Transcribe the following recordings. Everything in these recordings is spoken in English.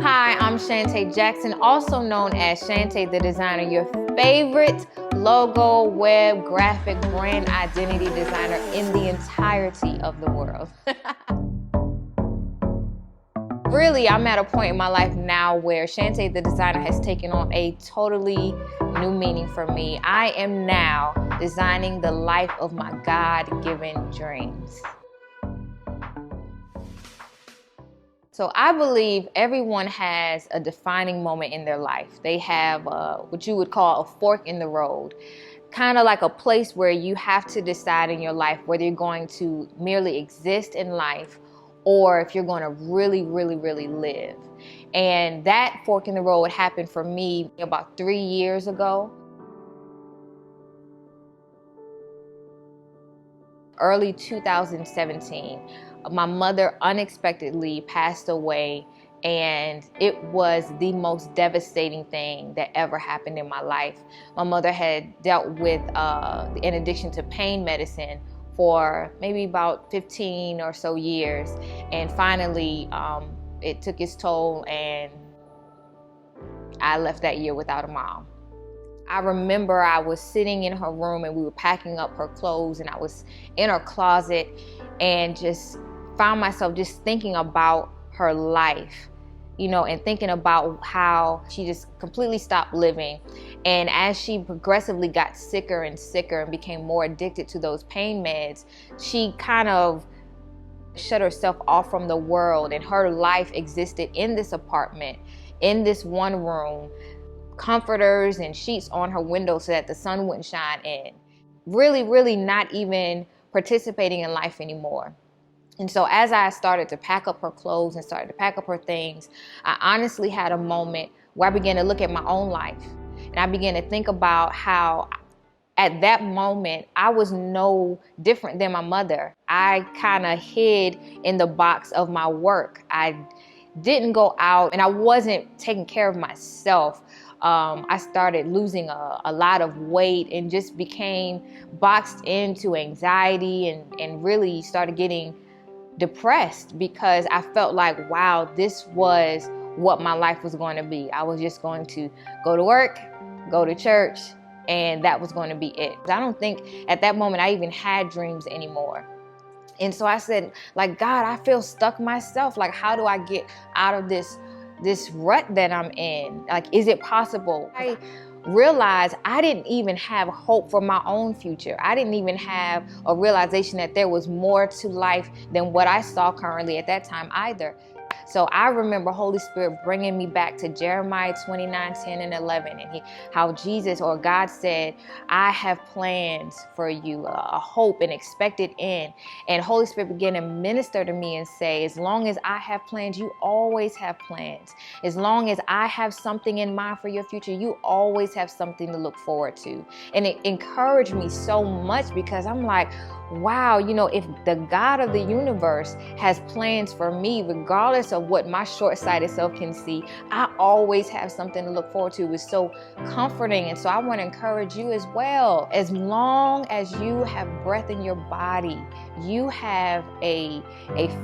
Hi, I'm Shantae Jackson, also known as Shantae the Designer, your favorite logo, web, graphic, brand identity designer in the entirety of the world. Really, I'm at a point in my life now where Shantae the Designer has taken on a totally new meaning for me. I am now designing the life of my God-given dreams. So I believe everyone has a defining moment in their life. They have what you would call a fork in the road, kind of like a place where you have to decide in your life whether you're going to merely exist in life or if you're going to really live. And that fork in the road happened for me about 3 years ago. Early 2017, my mother unexpectedly passed away, and it was the most devastating thing that ever happened in my life. My mother had dealt with an addiction to pain medicine for maybe about 15 or so years, and finally it took its toll, and I left that year without a mom. I remember I was sitting in her room and we were packing up her clothes, and I was in her closet and just found myself just thinking about her life, and thinking about how she just completely stopped living. And as she progressively got sicker and sicker and became more addicted to those pain meds, she kind of shut herself off from the world, and her life existed in this apartment, in this one room, comforters and sheets on her window so that the sun wouldn't shine in. Really not even participating in life anymore. And so as I started to pack up her clothes and started to pack up her things, I honestly had a moment where I began to look at my own life. And I began to think about how at that moment, I was no different than my mother. I kind of hid in the box of my work. I didn't go out, and I wasn't taking care of myself. I started losing a lot of weight and just became boxed into anxiety and really started getting depressed because I felt like, wow, this was what my life was going to be. I was just going to go to work, go to church, and that was going to be it. I don't think at that moment I even had dreams anymore. And so I said, like, God, I feel stuck myself. Like, how do I get out of this rut that I'm in? Like, is it possible? I realized I didn't even have hope for my own future. I didn't even have a realization that there was more to life than what I saw currently at that time either. So I remember Holy Spirit bringing me back to Jeremiah 29:10 and 11, and how Jesus or God said, I have plans for you, a hope, an expected end. And Holy Spirit began to minister to me and say, as long as I have plans, you always have plans. As long as I have something in mind for your future, you always have something to look forward to. And it encouraged me so much because I'm like, wow, if the God of the universe has plans for me, regardless of what my short-sighted self can see, I always have something to look forward to. It was so comforting. And so I want to encourage you as well. As long as you have breath in your body, you have a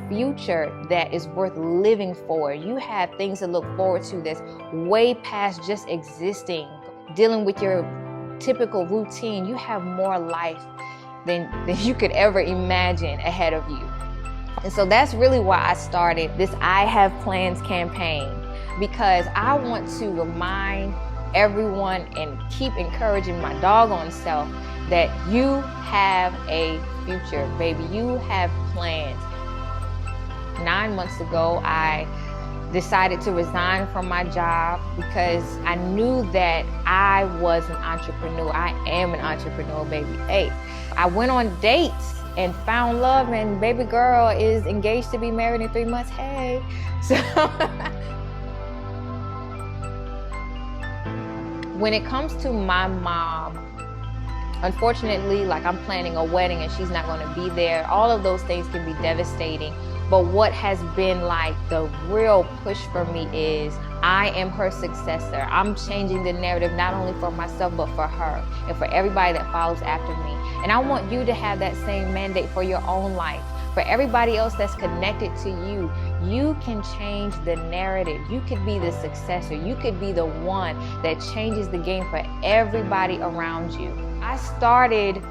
future that is worth living for. You have things to look forward to that's way past just existing, dealing with your typical routine. You have more life than you could ever imagine ahead of you. And so that's really why I started this I Have Plans campaign, because I want to remind everyone and keep encouraging my doggone self that you have a future, baby. You have plans. 9 months ago, I decided to resign from my job because I knew that I was an entrepreneur. I am an entrepreneur, baby. Hey, I went on dates and found love, and baby girl is engaged to be married in 3 months. Hey. So when it comes to my mom, unfortunately, like, I'm planning a wedding and she's not going to be there. All of those things can be devastating. But what has been like the real push for me is I am her successor. I'm changing the narrative not only for myself, but for her and for everybody that follows after me. And I want you to have that same mandate for your own life. For everybody else that's connected to you, You can change the narrative. You could be the successor. You could be the one that changes the game for everybody around you. I started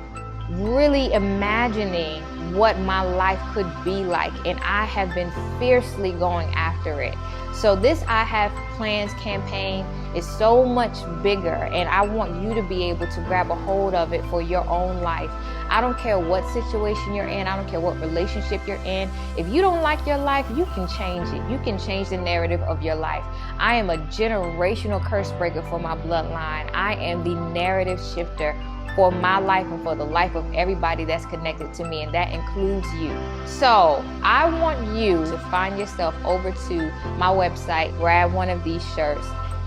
really imagining what my life could be like, and I have been fiercely going after it. So this I Have Plans campaign is so much bigger, and I want you to be able to grab a hold of it for your own life. I don't care what situation you're in. I don't care what relationship you're in. If you don't like your life, you can change it. You can change the narrative of your life. I am a generational curse breaker for my bloodline. I am the narrative shifter for my life and for the life of everybody that's connected to me, and that includes you. So I want you to find yourself over to my website, grab one of these shirts,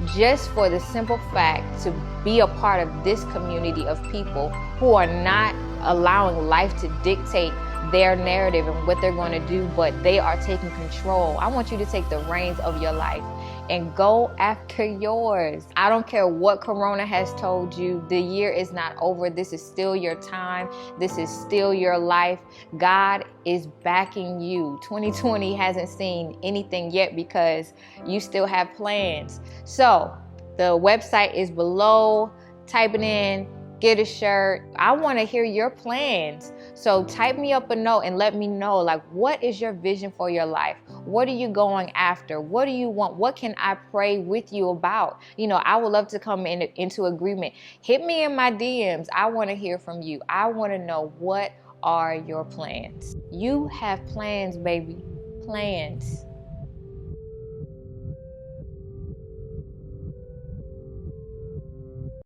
just for the simple fact to be a part of this community of people who are not allowing life to dictate their narrative and what they're going to do, but they are taking control. I want you to take the reins of your life and go after yours. I don't care what Corona has told you. The year is not over. This is still your time. This is still your life. God is backing you. 2020 hasn't seen anything yet because you still have plans. So the website is below. Type it in. Get a shirt. I want to hear your plans. So type me up a note and let me know, like, what is your vision for your life? What are you going after? What do you want? What can I pray with you about? I would love to come into agreement. Hit me in my DMs. I want to hear from you. I want to know, what are your plans? You have plans, baby. Plans.